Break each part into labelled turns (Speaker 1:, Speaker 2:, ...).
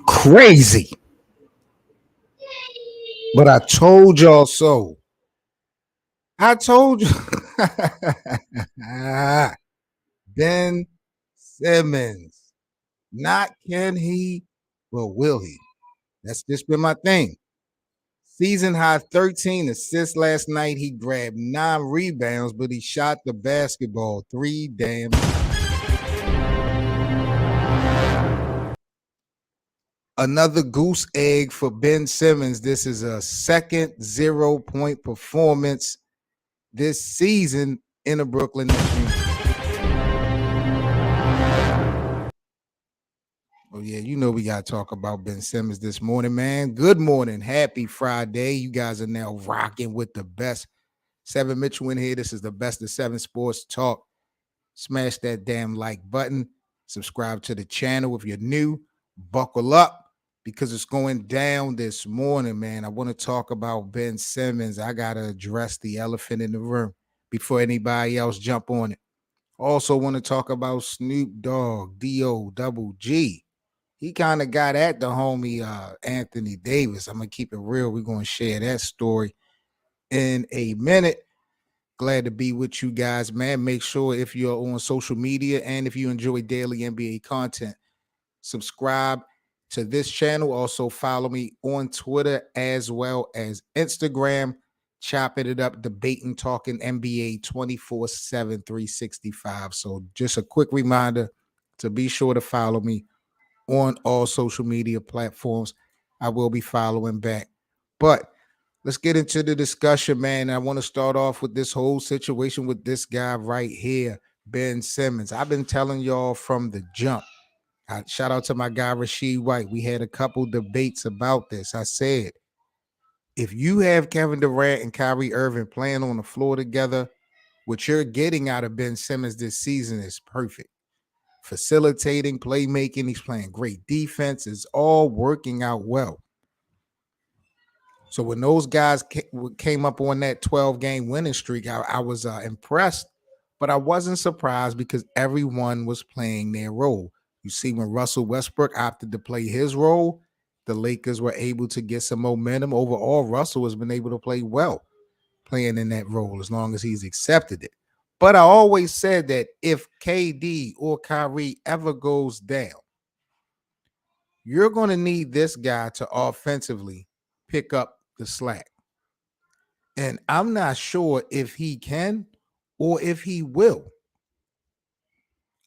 Speaker 1: Crazy. But I told y'all so. I told you. Ben Simmons. Not can he, but will he? That's just been my thing. Season high 13 assists last night. He grabbed 9 rebounds, but he shot the basketball 3 damn. Another goose egg for Ben Simmons. This is a second 0-point performance this season in a Brooklyn Nets uniform. Oh, yeah, you know we got to talk about Ben Simmons this morning, man. Good morning. Happy Friday. You guys are now rocking with the best. 7 Mitchell in here. This is the best of 7 Sports Talk. Smash that damn like button. Subscribe to the channel if you're new. Buckle up because it's going down this morning, man. I want to talk about Ben Simmons. I got to address the elephant in the room before anybody else jump on it. Also want to talk about Snoop Dogg, D-O-double-G. He kind of got at the homie Anthony Davis. I'm going to keep it real. We're going to share that story in a minute. Glad to be with you guys, man. Make sure if you're on social media and if you enjoy daily NBA content, subscribe to this channel. Also follow me on Twitter as well as Instagram. Chopping it up, debating, talking NBA 24/7, 365. So just a quick reminder to be sure to follow me on all social media platforms. I will be following back. But let's get into the discussion, man. I want to start off with this whole situation with this guy right here, Ben Simmons. I've been telling y'all from the jump. Shout out to my guy, Rasheed White. We had a couple debates about this. I said, if you have Kevin Durant and Kyrie Irving playing on the floor together, what you're getting out of Ben Simmons this season is perfect. Facilitating, playmaking, he's playing great defense. It's all working out well. So when those guys came up on that 12-game winning streak, I was impressed, but I wasn't surprised because everyone was playing their role. You see, when Russell Westbrook opted to play his role, the Lakers were able to get some momentum. Overall, Russell has been able to play well playing in that role as long as he's accepted it. But I always said that if KD or Kyrie ever goes down, you're going to need this guy to offensively pick up the slack. And I'm not sure if he can or if he will.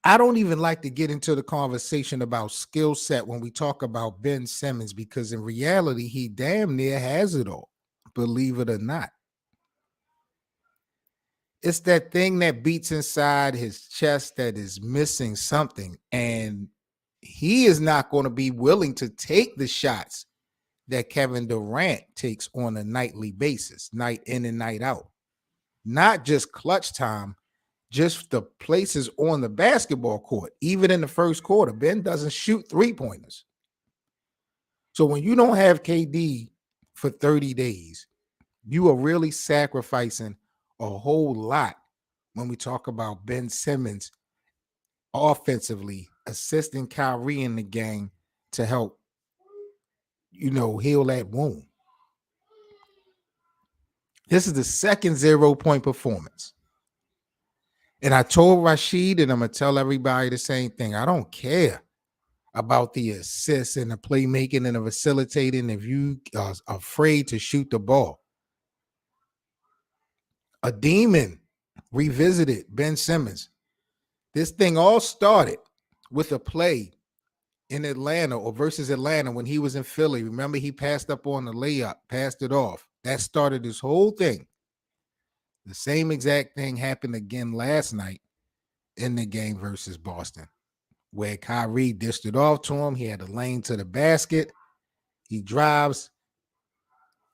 Speaker 1: I don't even like to get into the conversation about skill set when we talk about Ben Simmons, because in reality, he damn near has it all, believe it or not. It's that thing that beats inside his chest that is missing something. And he is not going to be willing to take the shots that Kevin Durant takes on a nightly basis, night in and night out. Not just clutch time, just the places on the basketball court. Even in the first quarter, Ben doesn't shoot 3-pointers. So when you don't have KD for 30 days, you are really sacrificing a whole lot when we talk about Ben Simmons offensively assisting Kyrie in the game to help, heal that wound. This is the second 0-point performance. And I told Rasheed, and I'm going to tell everybody the same thing. I don't care about the assists and the playmaking and the facilitating if you are afraid to shoot the ball. A demon revisited Ben Simmons This thing all started with a play in Atlanta or versus Atlanta when he was in Philly. Remember, he passed up on the layup, passed it off. That started this whole thing. The same exact thing happened again last night in the game versus Boston, where Kyrie dished it off to him. He had a lane to the basket. He drives.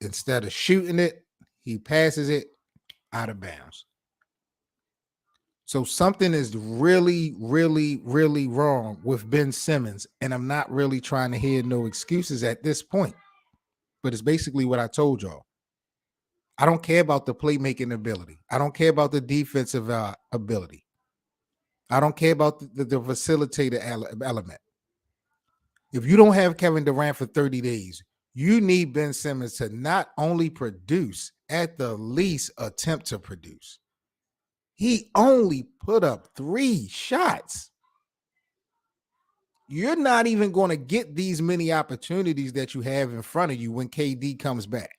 Speaker 1: Instead of shooting it, he passes it out of bounds. So something is really, really, really wrong with Ben Simmons. And I'm not really trying to hear no excuses at this point. But it's basically what I told y'all. I don't care about the playmaking ability. I don't care about the defensive ability. I don't care about the facilitator element. If you don't have Kevin Durant for 30 days, you need Ben Simmons to not only produce, at the least attempt to produce. He only put up 3 shots. You're not even going to get these many opportunities that you have in front of you when KD comes back.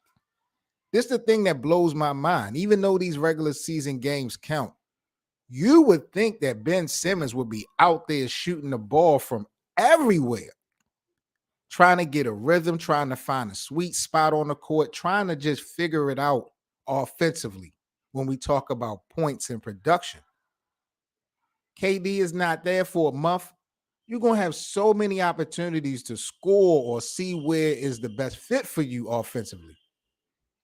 Speaker 1: This is the thing that blows my mind. Even though these regular season games count, you would think that Ben Simmons would be out there shooting the ball from everywhere, trying to get a rhythm, trying to find a sweet spot on the court, trying to just figure it out offensively when we talk about points and production. KD is not there for a month. You're going to have so many opportunities to score or see where is the best fit for you offensively.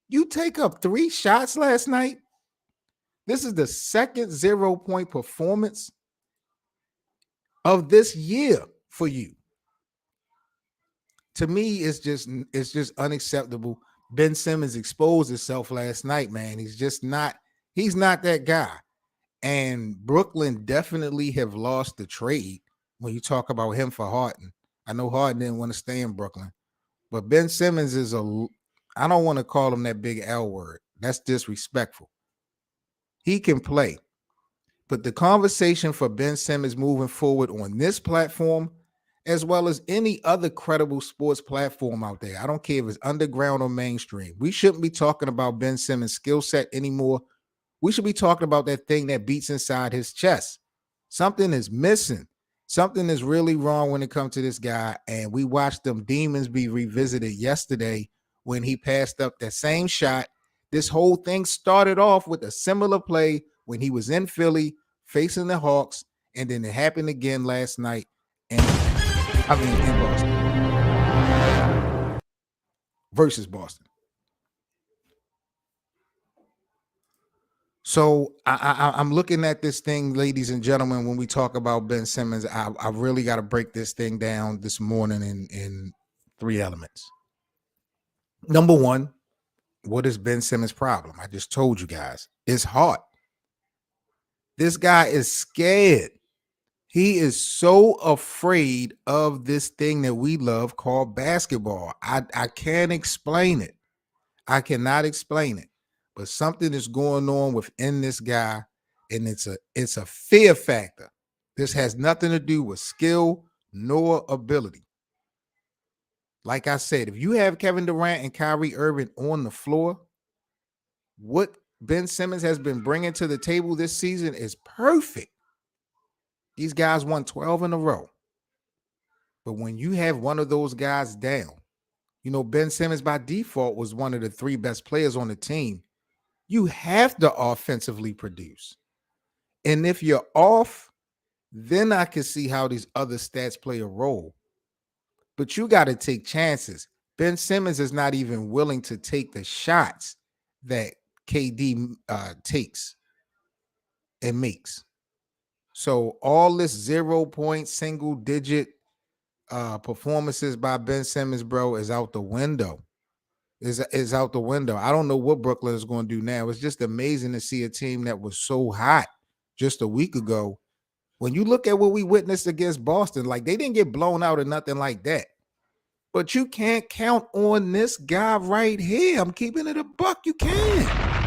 Speaker 1: You take up 3 shots last night. This is the second 0-point performance of this year for you. To me, it's just unacceptable. Ben Simmons exposed himself last night, man. He's not that guy. And Brooklyn definitely have lost the trade when you talk about him for Harden. I know Harden didn't want to stay in Brooklyn, but Ben Simmons is I don't want to call him that big L word. That's disrespectful. He can play. But the conversation for Ben Simmons moving forward on this platform, as well as any other credible sports platform out there, I don't care if it's underground or mainstream, we shouldn't be talking about Ben Simmons' skill set anymore. We should be talking about that thing that beats inside his chest. Something is missing. Something is really wrong when it comes to this guy. And we watched them demons be revisited yesterday when he passed up that same shot. This whole thing started off with a similar play when he was in Philly facing the Hawks. And then it happened again last night. In Boston. Versus Boston. So I'm looking at this thing, ladies and gentlemen, when we talk about Ben Simmons, I really got to break this thing down this morning in 3 elements. Number 1, what is Ben Simmons' problem? I just told you guys. It's heart. This guy is scared. He is so afraid of this thing that we love called basketball. I can't explain it. I cannot explain it. But something is going on within this guy, and it's a fear factor. This has nothing to do with skill nor ability. Like I said, if you have Kevin Durant and Kyrie Irving on the floor, what Ben Simmons has been bringing to the table this season is perfect. These guys won 12 in a row. But when you have one of those guys down, Ben Simmons by default was one of the 3 best players on the team. You have to offensively produce. And if you're off, then I can see how these other stats play a role. But you got to take chances. Ben Simmons is not even willing to take the shots that KD takes and makes. So all this 0-point single digit performances by Ben Simmons, bro, is out the window. Is out the window. I don't know what Brooklyn is going to do now. It's just amazing to see a team that was so hot just a week ago. When you look at what we witnessed against Boston, like they didn't get blown out or nothing like that. But you can't count on this guy right here. I'm keeping it a buck. You can't.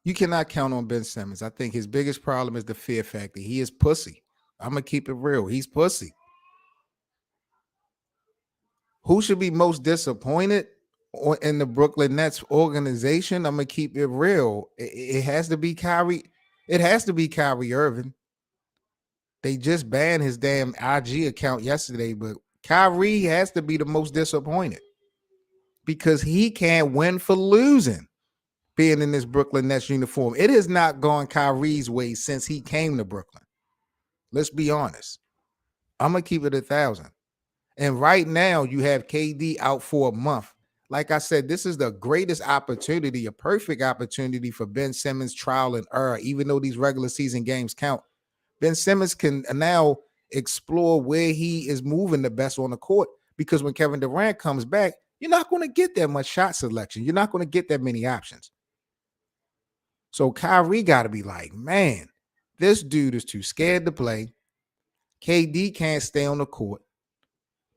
Speaker 1: You cannot count on Ben Simmons. I think his biggest problem is the fear factor. He is pussy. I'm going to keep it real. He's pussy. Who should be most disappointed? in the Brooklyn Nets organization, I'm gonna keep it real. It has to be Kyrie. It has to be Kyrie Irving. They just banned his damn IG account yesterday, but Kyrie has to be the most disappointed because he can't win for losing being in this Brooklyn Nets uniform. It has not gone Kyrie's way since he came to Brooklyn. Let's be honest. I'm gonna keep it 1,000. And right now, you have KD out for a month. Like I said, this is the greatest opportunity, a perfect opportunity for Ben Simmons' trial and error. Even though these regular season games count, Ben Simmons can now explore where he is moving the best on the court. Because when Kevin Durant comes back, you're not going to get that much shot selection. You're not going to get that many options. So Kyrie got to be like, man, this dude is too scared to play. KD can't stay on the court.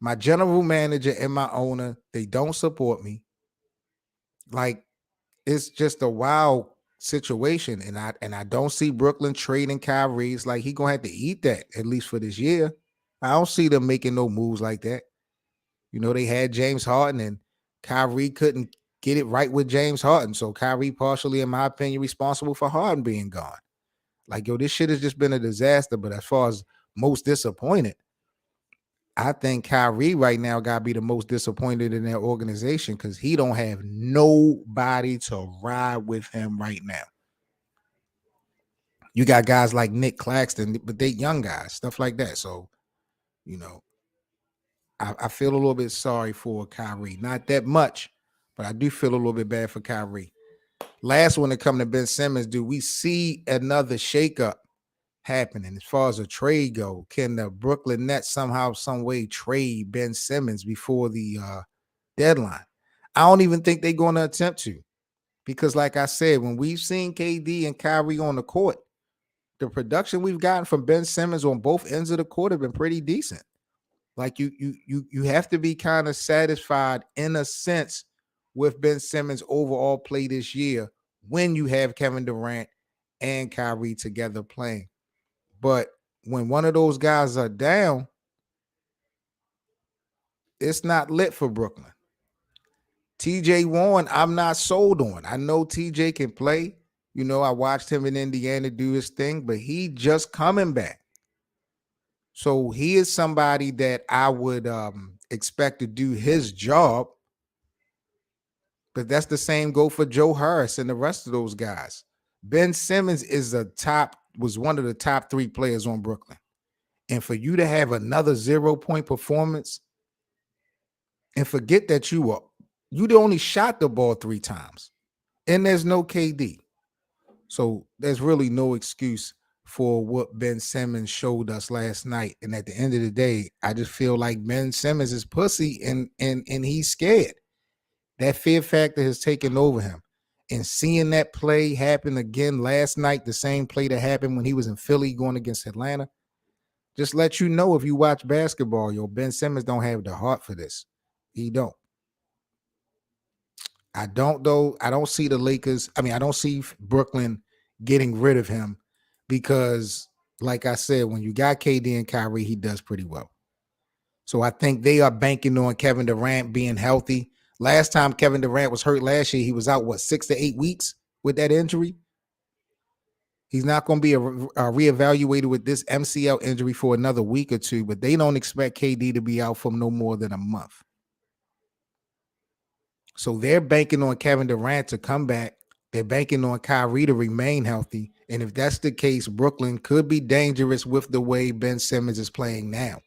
Speaker 1: My general manager and my owner, they don't support me. Like, it's just a wild situation. And I don't see Brooklyn trading Kyrie. It's like he gonna have to eat that, at least for this year. I don't see them making no moves like that. You know, they had James Harden and Kyrie couldn't get it right with James Harden. So Kyrie partially, in my opinion, responsible for Harden being gone. Like, yo, this shit has just been a disaster. But as far as most disappointed, I think Kyrie right now got to be the most disappointed in their organization because he don't have nobody to ride with him right now. You got guys like Nick Claxton, but they young guys, stuff like that. So, you know, I feel a little bit sorry for Kyrie. Not that much, but I do feel a little bit bad for Kyrie. Last one to come to Ben Simmons, do we see another shakeup happening as far as a trade go? Can the Brooklyn Nets somehow, some way trade Ben Simmons before the deadline? I don't even think they're going to attempt to, because like I said, when we've seen KD and Kyrie on the court, the production we've gotten from Ben Simmons on both ends of the court have been pretty decent. Like you have to be kind of satisfied in a sense with Ben Simmons' overall play this year when you have Kevin Durant and Kyrie together playing. But when one of those guys are down, it's not lit for Brooklyn. TJ Warren, I'm not sold on. I know TJ can play. You know, I watched him in Indiana do his thing, but he just coming back. So he is somebody that I would expect to do his job. But that's the same go for Joe Harris and the rest of those guys. Ben Simmons was one of the top 3 players on Brooklyn. And for you to have another 0-point performance and forget that you only shot the ball 3 times and there's no KD. So there's really no excuse for what Ben Simmons showed us last night. And at the end of the day, I just feel like Ben Simmons is pussy and he's scared. That fear factor has taken over him. And seeing that play happen again last night, the same play that happened when he was in Philly going against Atlanta, just let you know, if you watch basketball, Ben Simmons don't have the heart for this. He don't. I don't see the Lakers. I don't see Brooklyn getting rid of him because, like I said, when you got KD and Kyrie, he does pretty well. So I think they are banking on Kevin Durant being healthy. Last time Kevin Durant was hurt last year, he was out, 6 to 8 weeks with that injury? He's not going to be reevaluated with this MCL injury for another week or two, but they don't expect KD to be out for no more than a month. So they're banking on Kevin Durant to come back. They're banking on Kyrie to remain healthy. And if that's the case, Brooklyn could be dangerous with the way Ben Simmons is playing now.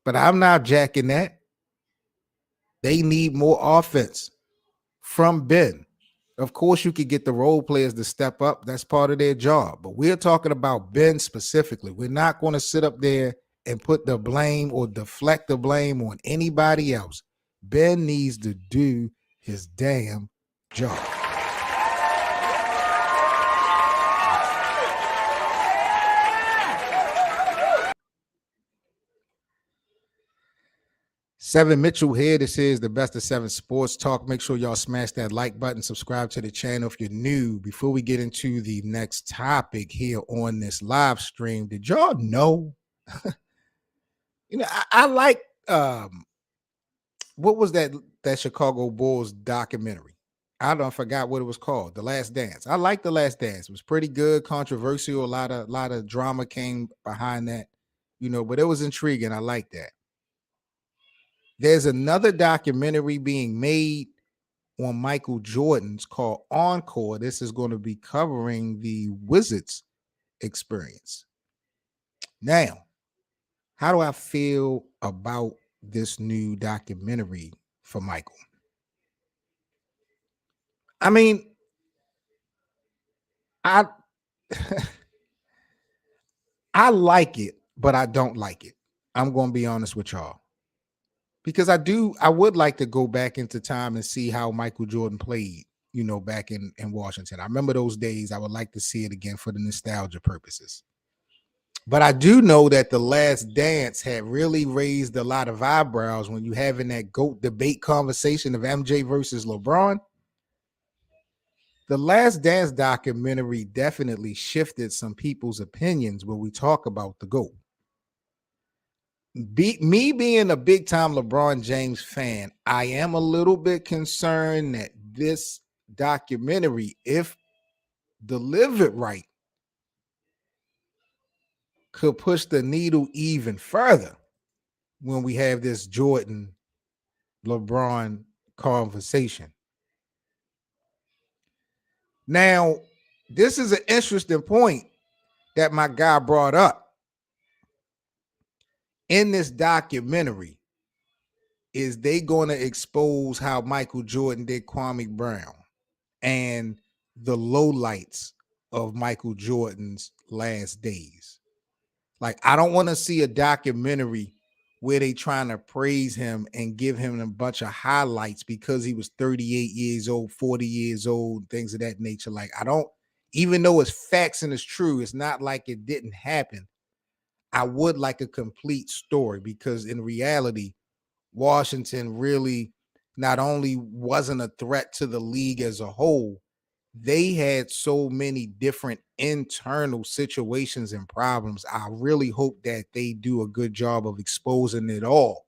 Speaker 1: But I'm not jacking that. They need more offense from Ben. Of course, you could get the role players to step up. That's part of their job. But we're talking about Ben specifically. We're not going to sit up there and put the blame or deflect the blame on anybody else. Ben needs to do his damn job. Seven Mitchell here. This is the Best of 7 Sports Talk. Make sure y'all smash that like button, subscribe to the channel if you're new. Before we get into the next topic here on this live stream, did y'all know? I like what was that Chicago Bulls documentary? I don't forgot what it was called. The Last Dance. I like The Last Dance. It was pretty good, controversial. A lot of drama came behind that, but it was intriguing. I like that. There's another documentary being made on Michael Jordan's called Encore. This is going to be covering the Wizards experience. Now, how do I feel about this new documentary for Michael? I mean, I I like it, but I don't like it. I'm going to be honest with y'all. Because I would like to go back into time and see how Michael Jordan played, back in Washington. I remember those days. I would like to see it again for the nostalgia purposes. But I do know that The Last Dance had really raised a lot of eyebrows when you having that GOAT debate conversation of MJ versus LeBron. The Last Dance documentary definitely shifted some people's opinions when we talk about the GOAT. Me being a big time LeBron James fan, I am a little bit concerned that this documentary, if delivered right, could push the needle even further when we have this Jordan LeBron conversation. Now, this is an interesting point that my guy brought up. In this documentary, is they going to expose how Michael Jordan did Kwame Brown and the lowlights of Michael Jordan's last days. Like, I don't want to see a documentary where they trying to praise him and give him a bunch of highlights because he was 38 years old, 40 years old, things of that nature. Like, I don't, even though it's facts and it's true, it's not like it didn't happen. I would like a complete story because in reality, Washington really not only wasn't a threat to the league as a whole, they had so many different internal situations and problems. I really hope that they do a good job of exposing it all.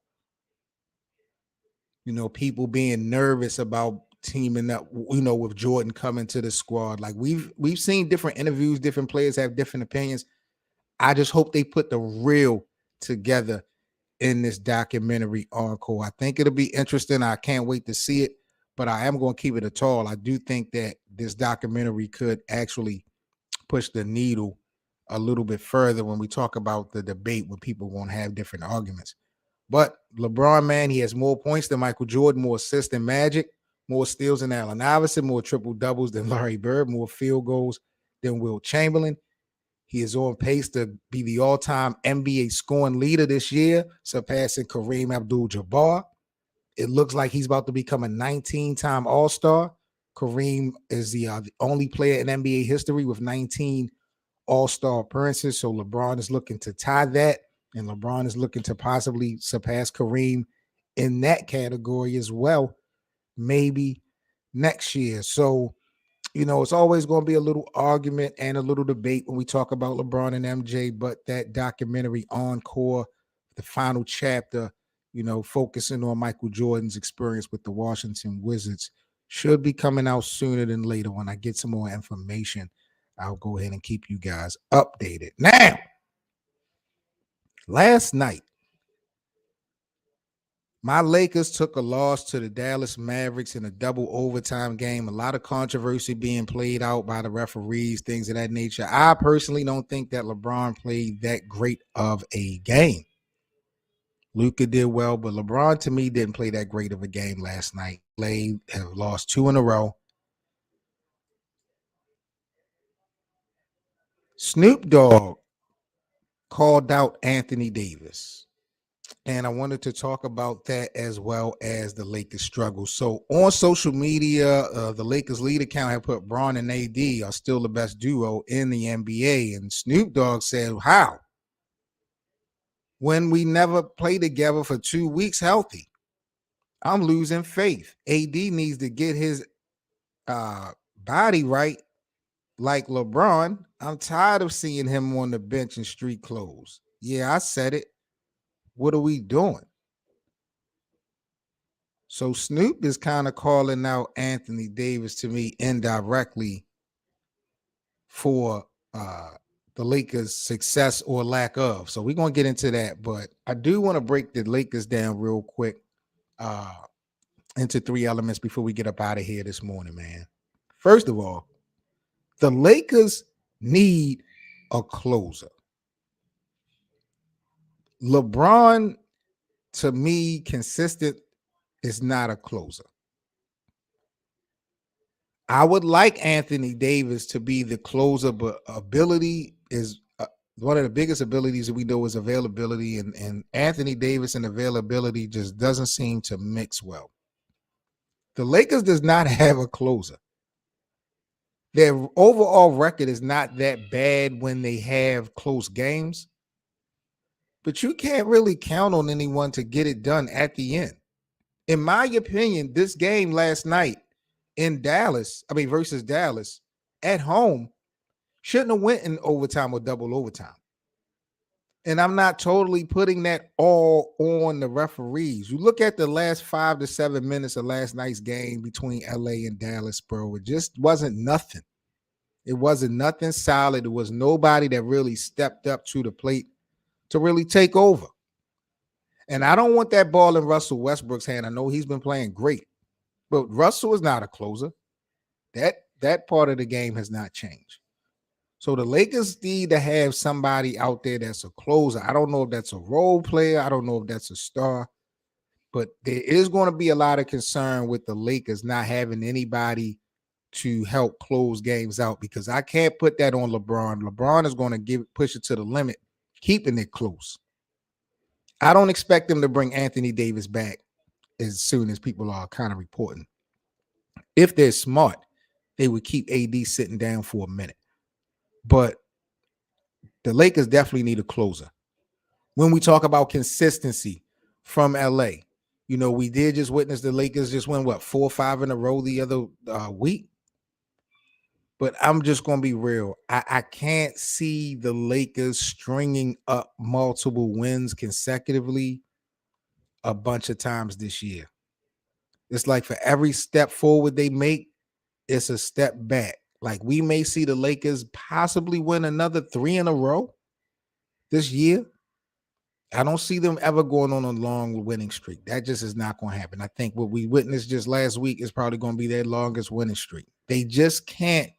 Speaker 1: People being nervous about teaming up, with Jordan coming to the squad. Like we've seen different interviews, different players have different opinions. I just hope they put the real together in this documentary Encore. I think it'll be interesting. I can't wait to see it, but I am going to keep it a tall. I do think that this documentary could actually push the needle a little bit further when we talk about the debate when people won't have different arguments. But LeBron, man, he has more points than Michael Jordan, more assists than Magic, more steals than Allen Iverson, more triple doubles than Larry Bird, more field goals than Wilt Chamberlain. He is on pace to be the all-time NBA scoring leader this year, surpassing Kareem Abdul-Jabbar. It looks like he's about to become a 19-time All-Star. Kareem is the only player in NBA history with 19 All-Star appearances. So LeBron is looking to tie that, and LeBron is looking to possibly surpass Kareem in that category as well, maybe next year. So it's always going to be a little argument and a little debate when we talk about LeBron and MJ, but that documentary Encore, the final chapter, focusing on Michael Jordan's experience with the Washington Wizards, should be coming out sooner than later. When I get some more information, I'll go ahead and keep you guys updated. Now, last night, my Lakers took a loss to the Dallas Mavericks in a double overtime game. A lot of controversy being played out by the referees, things of that nature. I personally don't think that LeBron played that great of a game. Luka did well, but LeBron to me didn't play that great of a game last night. They have lost 2 in a row. Snoop Dogg called out Anthony Davis. And I wanted to talk about that as well as the Lakers struggle. So on social media, the Lakers lead account had put Bron and AD are still the best duo in the NBA. And Snoop Dogg said, how? When we never play together for 2 weeks healthy. I'm losing faith. AD needs to get his body right like LeBron. I'm tired of seeing him on the bench in street clothes. Yeah, I said it. What are we doing? So Snoop is kind of calling out Anthony Davis to me indirectly for the Lakers' success or lack of. So we're going to get into that, but I do want to break the Lakers down real quick uh, into three elements before we get up out of here this morning, man. First of all, the Lakers need a closer. LeBron, to me, consistent is not a closer. I would like Anthony Davis to be the closer, but ability is one of the biggest abilities that we know is availability, and Anthony Davis and availability just doesn't seem to mix well. The Lakers does not have a closer. Their overall record is not that bad when they have close games, but you can't really count on anyone to get it done at the end. In my opinion, this game last night in Dallas, versus Dallas at home, shouldn't have went in overtime or double overtime. And I'm not totally putting that all on the referees. You look at the last 5 to 7 minutes of last night's game between LA and Dallas, bro. It just wasn't nothing. It wasn't nothing solid. There was nobody that really stepped up to the plate to really take over. And I don't want that ball in Russell Westbrook's hand. I know he's been playing great, but Russell is not a closer. That part of the game has not changed. So the Lakers need to have somebody out there that's a closer. I don't know if that's a role player. I don't know if that's a star. But there is going to be a lot of concern with the Lakers not having anybody to help close games out, because I can't put that on LeBron. LeBron is going to push it to the limit, keeping it close. I don't expect them to bring Anthony Davis back as soon as people are kind of reporting. If they're smart, they would keep AD sitting down for a minute. But the Lakers definitely need a closer. When we talk about consistency from LA, we did just witness the Lakers just win 4 or 5 in a row the other week. But I'm just going to be real. I can't see the Lakers stringing up multiple wins consecutively a bunch of times this year. It's like for every step forward they make, it's a step back. Like we may see the Lakers possibly win another 3 in a row this year. I don't see them ever going on a long winning streak. That just is not going to happen. I think what we witnessed just last week is probably going to be their longest winning streak. They just can't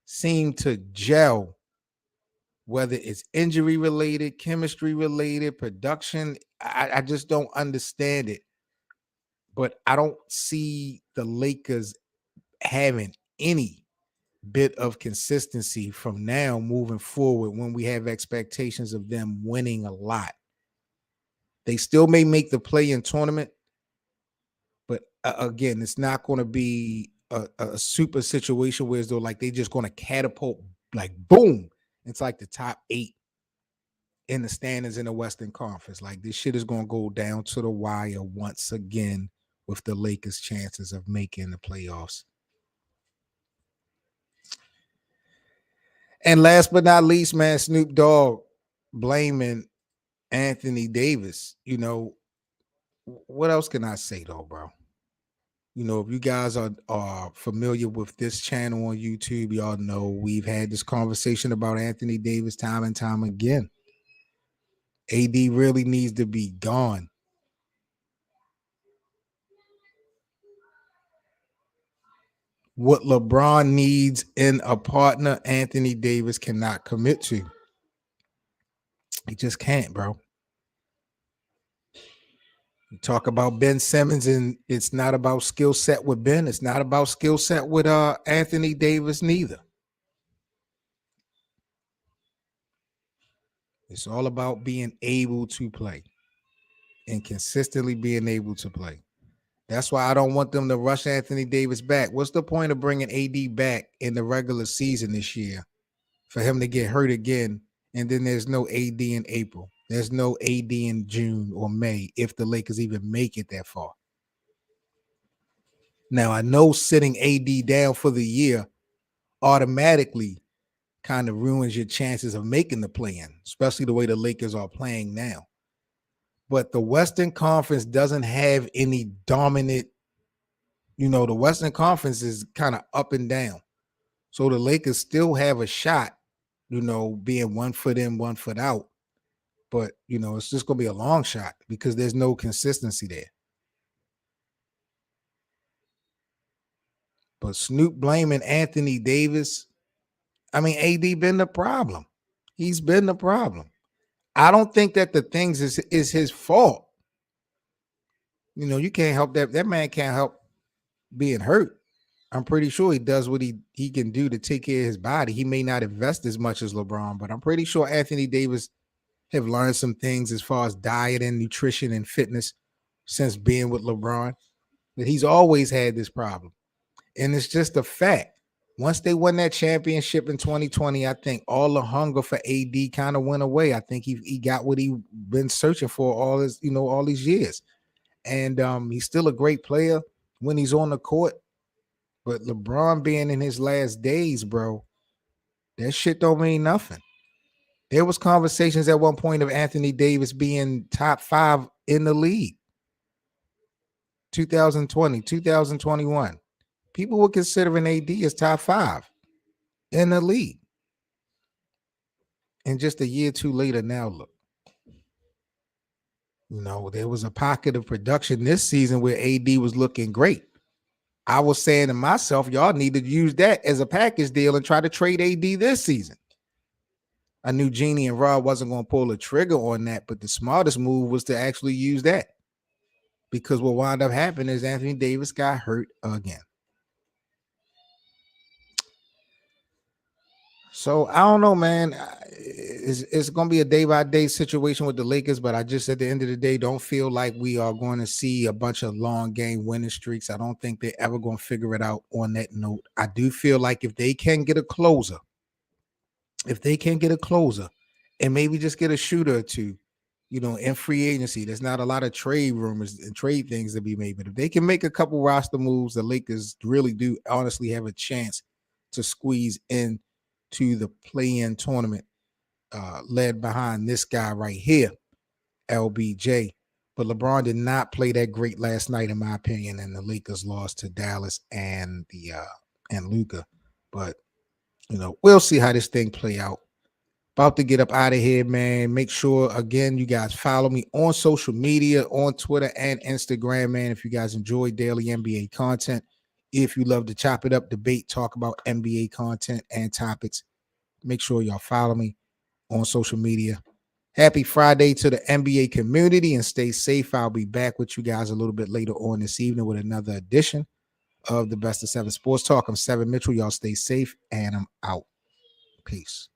Speaker 1: seem to gel, whether it's injury related, chemistry related, production. I just don't understand it. But I don't see the Lakers having any bit of consistency from now moving forward when we have expectations of them winning a lot. They still may make the play-in tournament, but again, it's not going to be a super situation where it's though like they just going to catapult, like boom, it's like the top 8 in the standings in the Western Conference. Like this shit is going to go down to the wire once again with the Lakers' chances of making the playoffs. And last but not least, man, Snoop Dogg blaming Anthony Davis. What else can I say though, bro? If you guys are familiar with this channel on YouTube, y'all know we've had this conversation about Anthony Davis time and time again. AD really needs to be gone. What LeBron needs in a partner, Anthony Davis cannot commit to. He just can't, bro. You talk about Ben Simmons, and it's not about skill set with Ben. It's not about skill set with Anthony Davis neither. It's all about being able to play and consistently being able to play. That's why I don't want them to rush Anthony Davis back. What's the point of bringing AD back in the regular season this year for him to get hurt again, and then there's no AD in April? There's no AD in June or May if the Lakers even make it that far. Now, I know sitting AD down for the year automatically kind of ruins your chances of making the play-in, especially the way the Lakers are playing now. But the Western Conference doesn't have any dominant The Western Conference is kind of up and down. So the Lakers still have a shot, being 1 foot in, 1 foot out. But, it's just going to be a long shot because there's no consistency there. But Snoop blaming Anthony Davis. I mean, AD been the problem. He's been the problem. I don't think that the things is his fault. You can't help that. That man can't help being hurt. I'm pretty sure he does what he can do to take care of his body. He may not invest as much as LeBron, but I'm pretty sure Anthony Davis have learned some things as far as diet and nutrition and fitness since being with LeBron. That he's always had this problem. And it's just a fact. Once they won that championship in 2020, I think all the hunger for AD kind of went away. I think he got what he been searching for all these years. And he's still a great player when he's on the court. But LeBron being in his last days, bro, that shit don't mean nothing. There was conversations at one point of Anthony Davis being top 5 in the league. 2020, 2021. People were considering AD as top 5 in the league. And just a year or two later, now look. There was a pocket of production this season where AD was looking great. I was saying to myself, y'all need to use that as a package deal and try to trade AD this season. I knew Jeannie and Rob wasn't going to pull a trigger on that, but the smartest move was to actually use that. Because what wound up happening is Anthony Davis got hurt again. So I don't know, man. It's going to be a day-by-day situation with the Lakers, but I just, at the end of the day, don't feel like we are going to see a bunch of long game winning streaks. I don't think they're ever going to figure it out on that note. I do feel like if they can get a closer, and maybe just get a shooter or two, in free agency, there's not a lot of trade rumors and trade things to be made. But if they can make a couple roster moves, the Lakers really do honestly have a chance to squeeze in to the play-in tournament, led behind this guy right here, LBJ. But LeBron did not play that great last night, in my opinion, and the Lakers lost to Dallas and Luka. But we'll see how this thing play out. About to get up out of here, man. Make sure, again, you guys follow me on social media, on Twitter and Instagram, man. If you guys enjoy daily NBA content, if you love to chop it up, debate, talk about NBA content and topics, make sure y'all follow me on social media. Happy Friday to the NBA community and stay safe. I'll be back with you guys a little bit later on this evening with another edition of the Best of 7 Sports Talk. I'm 7 Mitchell. Y'all stay safe and I'm out. Peace.